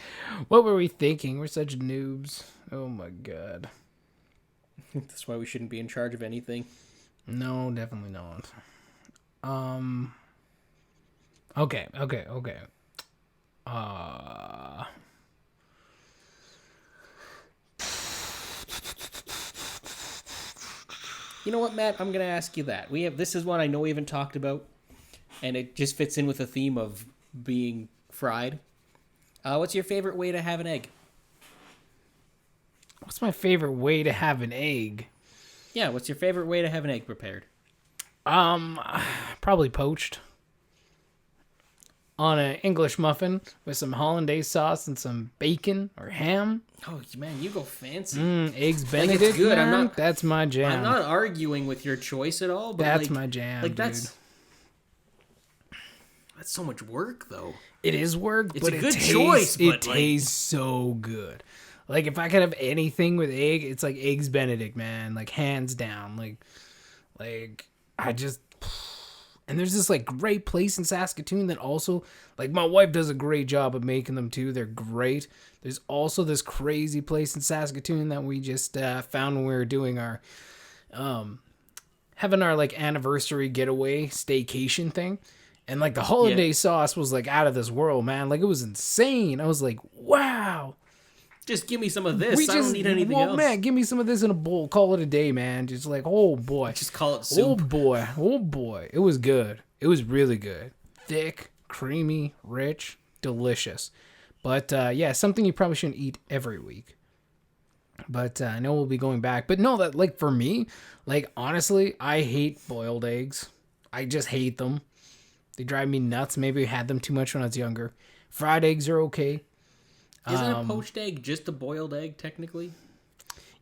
What were we thinking? We're such noobs. Oh my god. That's why we shouldn't be in charge of anything. No, definitely not. Okay. You know what, Matt? I'm gonna ask you that. This is one I know we haven't talked about, and it just fits in with the theme of being fried. What's your favorite way to have an egg? What's my favorite way to have an egg? Yeah, what's your favorite way to have an egg prepared? Probably poached. On an English muffin with some hollandaise sauce and some bacon or ham. Oh man, you go fancy. Eggs Benedict, good. man. That's my jam. I'm not arguing with your choice at all, but That's my jam, Like dude. that's so much work, though. It is work, It's but a it good tastes, choice, it but, like- tastes so good. Like, if I could have anything with egg, it's like Eggs Benedict, man. Like, hands down. Like I just... And there's this, like, great place in Saskatoon that also... Like, my wife does a great job of making them, too. They're great. There's also this crazy place in Saskatoon that we just found when we were doing our... having our, like, anniversary getaway staycation thing. And, like, the hollandaise sauce was, like, out of this world, man. Like, it was insane. I was like, wow. Just give me some of this. I don't need anything else. Man, give me some of this in a bowl. Call it a day, man. Just like, oh, boy. Just call it soup. Oh, boy. Oh, boy. It was good. It was really good. Thick, creamy, rich, delicious. But, yeah, something you probably shouldn't eat every week. But I know we'll be going back. But no, that, like, for me, like, honestly, I hate boiled eggs. I just hate them. They drive me nuts. Maybe I had them too much when I was younger. Fried eggs are okay. Isn't a poached egg just a boiled egg, technically?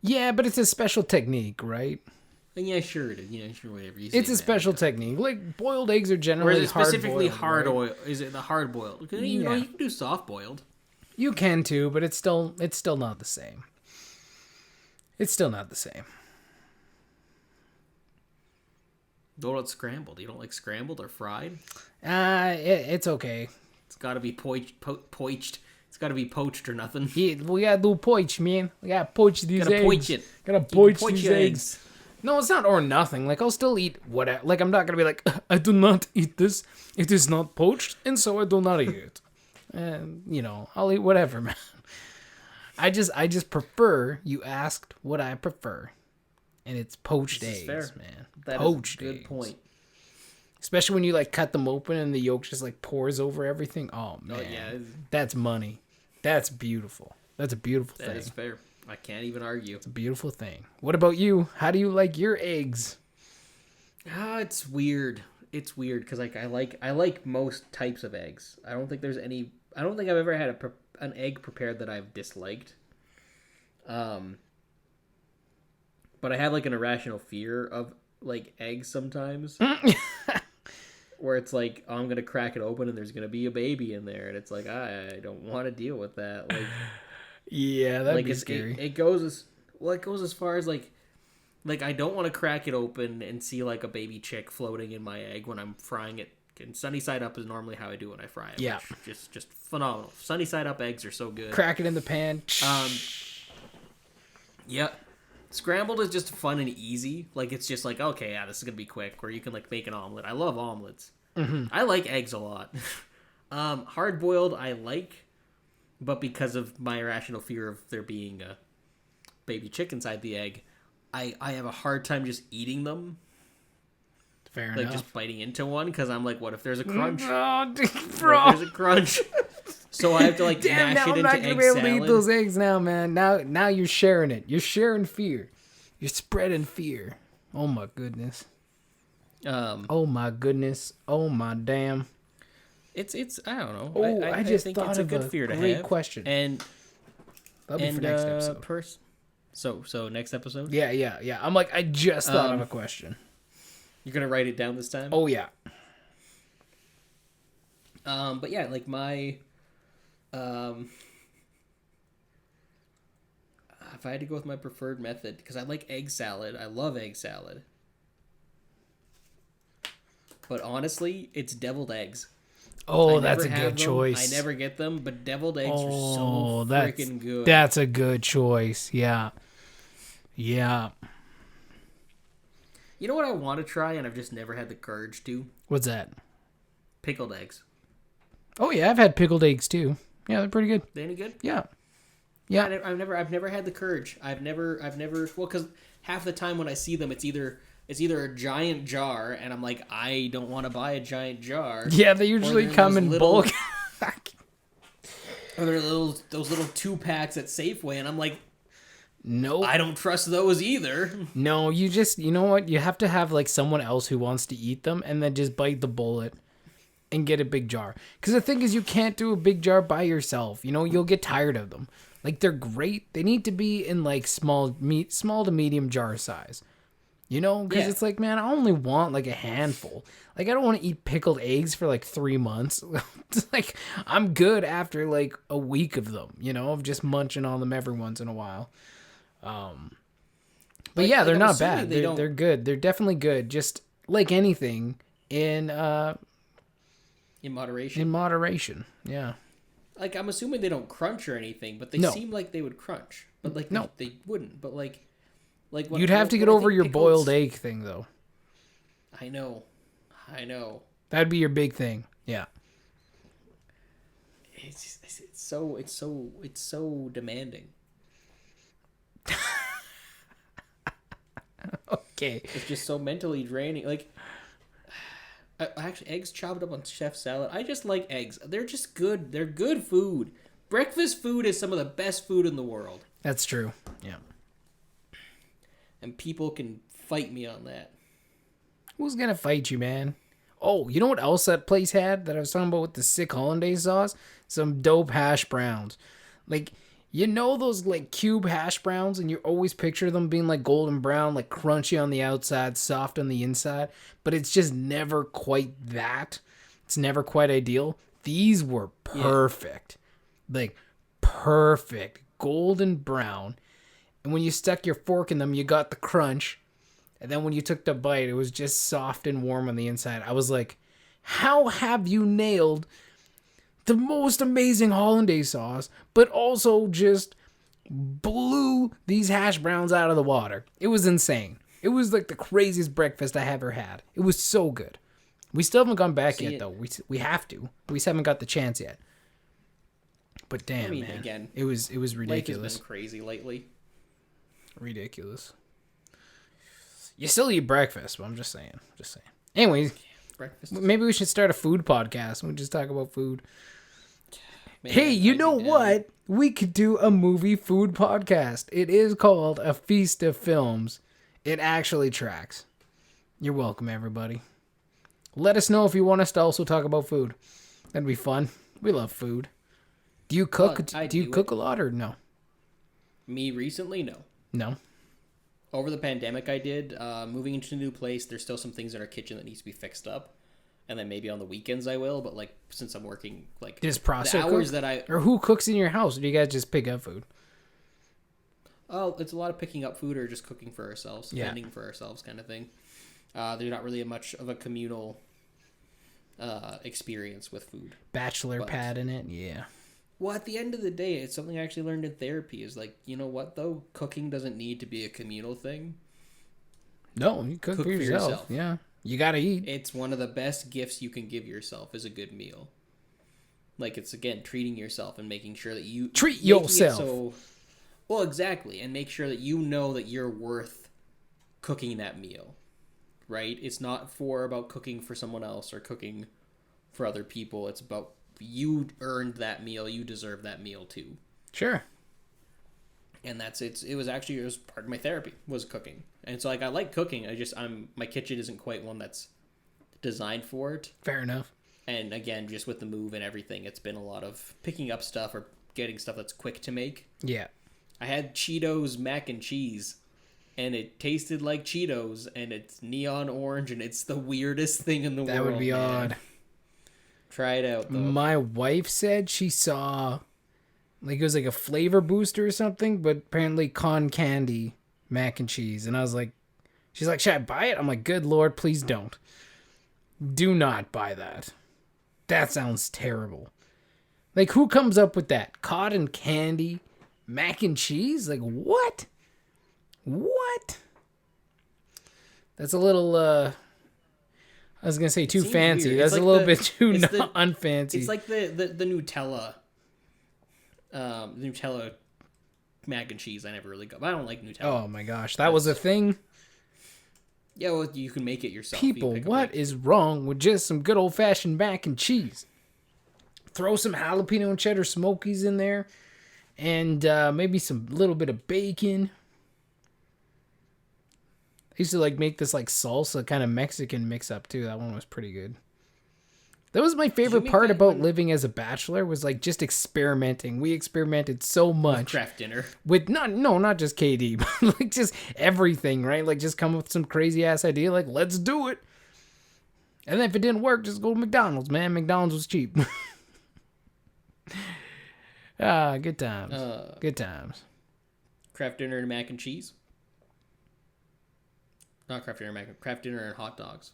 Yeah, but it's a special technique, right? Yeah, sure it is. Yeah, sure, whatever you say. It's a special technique. Like, boiled eggs are Or generally is it specifically hard-boiled, hard right? oil? Is it the hard boiled? Because you know Yeah. you can do soft boiled. You can too, but it's still not the same. It's still not the same. What about scrambled? You don't like scrambled or fried? It's okay. It's got to be poached. It's got to be poached or nothing. Yeah, we gotta do poach, man. We gotta poach these Gotta eggs. poach it. Gotta You poach poach these your eggs. No, it's not or nothing. Like, I'll still eat whatever. Like, I'm not gonna be like, I do not eat this. It is not poached, and so I do not eat it. And, you know, I'll eat whatever, man. I just prefer, you asked what I prefer. And it's poached This is eggs, fair. man. That is Poached a good eggs. point. Especially when you like cut them open and the yolk just like pours over everything. Oh man, yeah. that's money. That's beautiful. That's a beautiful thing. That is fair. I can't even argue. It's a beautiful thing. What about you? How do you like your eggs? It's weird. It's weird because like I like most types of eggs. I don't think there's any. I don't think I've ever had an egg prepared that I've disliked. But I have like an irrational fear of like eggs sometimes. Where it's like, oh, I'm gonna crack it open and there's gonna be a baby in there, and it's like I don't want to deal with that. Like, yeah, that'd like be scary. It goes as far as like I don't want to crack it open and see like a baby chick floating in my egg when I'm frying it. And sunny side up is normally how I do when I fry it. Yeah, just phenomenal. Sunny side up eggs are so good. Crack it in the pan. Yeah. Scrambled is just fun and easy. Like, it's just like, okay, yeah, this is gonna be quick. Or you can like make an omelet. I love omelets. Mm-hmm. I like eggs a lot. Hard boiled I like, but because of my irrational fear of there being a baby chick inside the egg, I have a hard time just eating them. Fair enough. Like just biting into one because I'm like, what if there's a crunch? Oh, bro. What if there's a crunch? So I have to like Damn, mash now it I'm into not egg gonna be able salad. to eat those eggs now, man. Now you're sharing it. You're sharing fear. You're spreading fear. Oh my goodness. Oh my goodness. Oh my damn. It's I don't know. Oh, I just think thought it's a of good a fear to great have. question. And that'll be for next episode. So next episode? Yeah. I'm like, I just thought of a question. You're gonna write it down this time? Oh yeah. But yeah, like my if I had to go with my preferred method, because I like egg salad. I love egg salad. But honestly, it's deviled eggs. Oh, that's a good choice. I never get them, but deviled eggs are so freaking good. That's a good choice. Yeah. Yeah. You know what I want to try, and I've just never had the courage to? What's that? Pickled eggs. Oh yeah, I've had pickled eggs too. Yeah, they're pretty good. They any good? Yeah. Yeah. I've never had the courage. I've never. Well, because half the time when I see them, it's either a giant jar, and I'm like, I don't want to buy a giant jar. Yeah, they usually come in bulk. Or they're those little 2-packs at Safeway, and I'm like, nope. I don't trust those either. No, you know what? You have to have like someone else who wants to eat them, and then just bite the bullet and get a big jar. Because the thing is, you can't do a big jar by yourself. You know, you'll get tired of them. Like, they're great. They need to be in like small to medium jar size. You know, because it's like, man, I only want like a handful. Like, I don't want to eat pickled eggs for like 3 months. It's like, I'm good after like a week of them, you know, of just munching on them every once in a while. But yeah, they're not bad. They're good. They're definitely good. Just like anything in moderation. In moderation, yeah. Like, I'm assuming they don't crunch or anything, but they seem like they would crunch. But like, no, they wouldn't. But like you'd have to get over your boiled egg thing, though. I know. That'd be your big thing. Yeah. It's so demanding. Okay. It's just so mentally draining. Like, actually, eggs chopped up on chef salad. I just like eggs. They're just good. They're good food. Breakfast food is some of the best food in the world. That's true. Yeah. And people can fight me on that. Who's gonna fight you, man? Oh, you know what else that place had that I was talking about with the sick hollandaise sauce? Some dope hash browns. Like, you know those like cube hash browns, and you always picture them being like golden brown, like crunchy on the outside, soft on the inside, but it's just never quite that. It's never quite ideal. These were perfect. Like, perfect. Golden brown. And when you stuck your fork in them, you got the crunch. And then when you took the bite, it was just soft and warm on the inside. I was like, how have you nailed the most amazing hollandaise sauce, but also just blew these hash browns out of the water? It was insane. It was like the craziest breakfast I ever had. It was so good. We still haven't gone back yet, though. We have to. We just haven't got the chance yet. But damn, man, again, it was ridiculous. Life has been crazy lately. Ridiculous. You still eat breakfast, but I'm just saying. Anyways, breakfast. Maybe we should start a food podcast. We just talk about food. Man, Hey, you I'd know be down. what? We could do a movie food podcast. It is called A Feast of Films. It actually tracks. You're welcome, everybody. Let us know if you want us to also talk about food. That'd be fun. We love food. Do you cook? Do you cook a lot or no? Me recently, no. No. Over the pandemic, I did. Moving into a new place, there's still some things in our kitchen that needs to be fixed up. And then maybe on the weekends I will, but like since I'm working like Just process the hours cook? that I Or who cooks in your house? Or do you guys just pick up food? Oh, it's a lot of picking up food or just cooking for ourselves, fending for ourselves kind of thing. There's not really much of a communal experience with food. Bachelor pad in it? Yeah. Well, at the end of the day, it's something I actually learned in therapy is like, you know what though? Cooking doesn't need to be a communal thing. No, you cook for yourself. Yeah. You gotta eat. It's one of the best gifts you can give yourself is a good meal. Like it's again treating yourself and making sure that you treat yourself. Well, exactly, and make sure that you know that you're worth cooking that meal. Right? It's not about cooking for someone else or cooking for other people. It's about you earned that meal. You deserve that meal too. Sure. And it was part of my therapy was cooking. And so like I like cooking. My kitchen isn't quite one that's designed for it. Fair enough. And again, just with the move and everything, it's been a lot of picking up stuff or getting stuff that's quick to make. Yeah. I had Cheetos mac and cheese, and it tasted like Cheetos, and it's neon orange, and it's the weirdest thing in the world. That would be odd. Try it out, though. My wife said she saw, like, it was like a flavor booster or something, but apparently con candy mac and cheese. And I was like, she's like, should I buy it? I'm like, good Lord, please don't. Do not buy that. That sounds terrible. Like, who comes up with that? Cotton candy mac and cheese? Like, what? What? That's a little, I was going to say too fancy. Weird. That's like a little bit too unfancy. It's like the Nutella. Nutella mac and cheese I never really got. I don't like Nutella. Oh my gosh. That was a thing? Yeah, well, you can make it yourself. People, what is wrong with just some good old-fashioned mac and cheese? Throw some jalapeno and cheddar smokies in there. And maybe some little bit of bacon. I used to like make this like salsa kind of Mexican mix up too. That one was pretty good. That was my favorite part about living as a bachelor was like just experimenting. We experimented so much. Craft dinner. With not just KD, but like just everything, right? Like just come up with some crazy ass idea, like let's do it. And then if it didn't work, just go to McDonald's, man. McDonald's was cheap. Good times. Good times. Craft dinner and mac and cheese. Not craft dinner and hot dogs.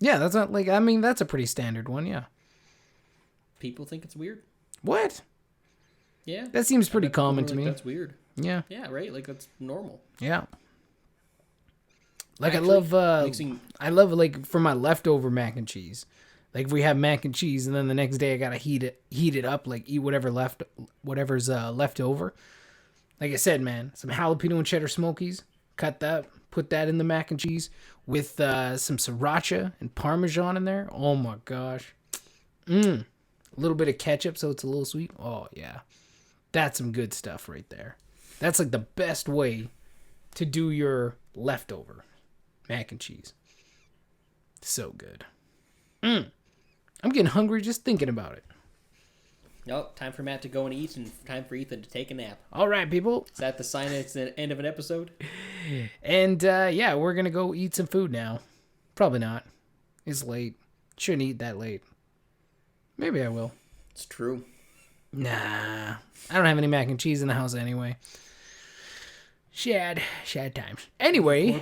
Yeah, that's not like, I mean, that's a pretty standard one, yeah. People think it's weird. What? Yeah. That seems pretty common to me. That's weird. Yeah. Yeah, right? Like, that's normal. Yeah. Like, Actually, I love, like, for my leftover mac and cheese. Like, if we have mac and cheese, and then the next day I gotta heat it up, like, eat whatever's left over. Like I said, man, some jalapeno and cheddar smokies. Cut that, put that in the mac and cheese with some sriracha and Parmesan in there. Oh my gosh. A little bit of ketchup so it's a little sweet. Oh yeah. That's some good stuff right there. That's like the best way to do your leftover mac and cheese. So good. I'm getting hungry just thinking about it. Nope, time for Matt to go and eat and time for Ethan to take a nap. All right, people. Is that the sign that it's the end of an episode? And yeah, we're going to go eat some food now. Probably not. It's late. Shouldn't eat that late. Maybe I will. It's true. Nah. I don't have any mac and cheese in the house anyway. Sad times. Anyway,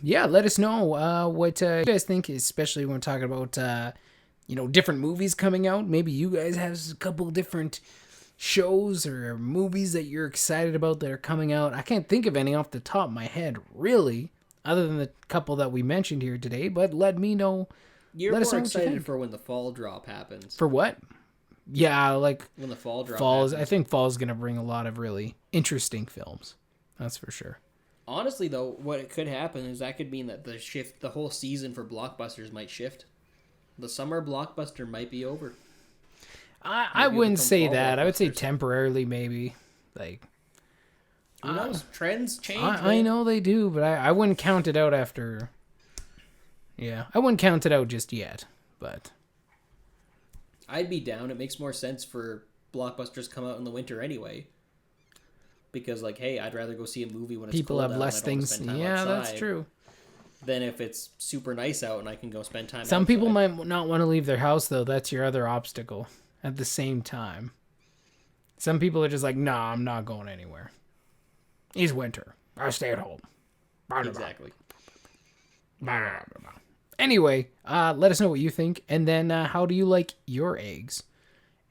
yeah, let us know what you guys think, especially when we're talking about different movies coming out. Maybe you guys have a couple different shows or movies that you're excited about that are coming out. I can't think of any off the top of my head, really, other than the couple that we mentioned here today, but let me know. You're more excited for when the fall drop happens. For what? Yeah, like when the fall drop happens. I think fall is going to bring a lot of really interesting films. That's for sure. Honestly, though, what it could happen is that could mean that the whole season for blockbusters might shift. The summer blockbuster might be over. I wouldn't say that. I would say temporarily, maybe. Like, who knows? Trends change. I know they do, but I wouldn't count it out after. Yeah, I wouldn't count it out just yet, but I'd be down. It makes more sense for blockbusters come out in the winter anyway. Because, like, hey, I'd rather go see a movie when it's people cold have out less and I don't things. spend time Yeah, outside that's true. than if it's super nice out and I can go spend time Some outside. people might not want to leave their house, though. That's your other obstacle at the same time. Some people are just like, nah, I'm not going anywhere. It's winter. I stay at home. Exactly. Anyway, let us know what you think. And then how do you like your eggs?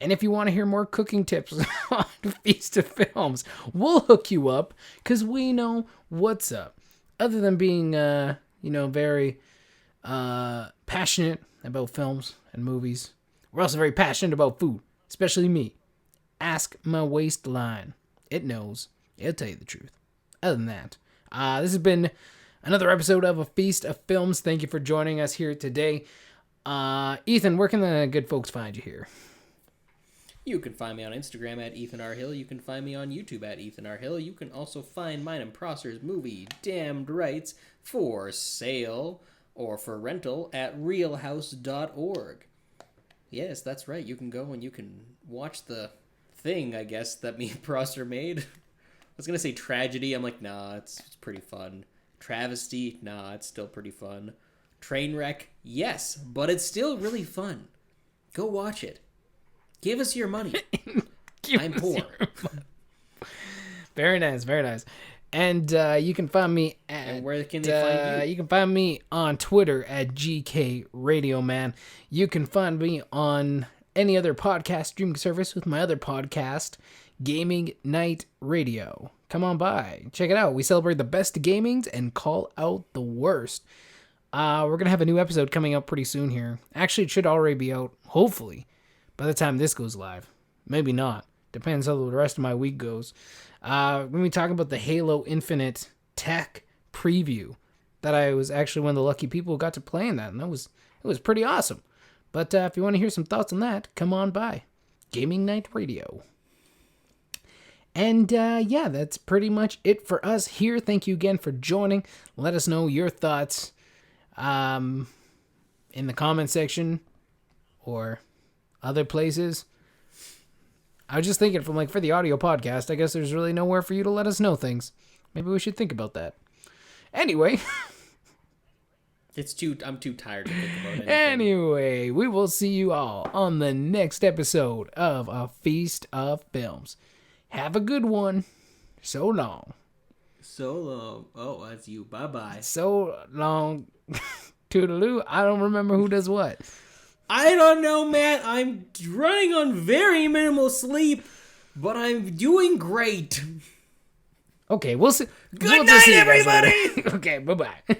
And if you want to hear more cooking tips on Feast of Films, we'll hook you up because we know what's up. Other than being, very passionate about films and movies, we're also very passionate about food, especially me. Ask my waistline. It knows. It'll tell you the truth. Other than that, this has been another episode of A Feast of Films. Thank you for joining us here today. Ethan, where can the good folks find you here? You can find me on Instagram at Ethan R. Hill. You can find me on YouTube at Ethan R. Hill. You can also find mine and Prosser's movie, Damned Rights, for sale or for rental at realhouse.org. Yes, that's right. You can go and you can watch the thing, I guess, that me and Prosser made. I was going to say tragedy. I'm like, nah, it's pretty fun. Travesty, nah, it's still pretty fun. Trainwreck, yes, but it's still really fun. Go watch it. Give us your money. I'm poor. Very nice, very nice. And you can find me at... And where can they find you? You can find me on Twitter at GK Radio Man. You can find me on any other podcast streaming service with my other podcast, Gaming Night Radio. Come on by. Check it out. We celebrate the best of gamings and call out the worst. We're going to have a new episode coming up pretty soon here. Actually, it should already be out, hopefully, by the time this goes live. Maybe not. Depends how the rest of my week goes. When we talk about the Halo Infinite tech preview, that I was actually one of the lucky people who got to play in that, and it was pretty awesome. But if you want to hear some thoughts on that, come on by. Gaming Night Radio. And that's pretty much it for us here. Thank you again for joining. Let us know your thoughts in the comment section or other places. I was just thinking for the audio podcast, I guess there's really nowhere for you to let us know things. Maybe we should think about that. Anyway. I'm too tired to think about anything. Anyway, we will see you all on the next episode of A Feast of Films. Have a good one. So long. So long. Oh, that's you. Bye-bye. So long. Toodaloo. I don't remember who does what. I don't know, Matt. I'm running on very minimal sleep, but I'm doing great. Okay, we'll see. Good night, everybody! Okay, bye-bye.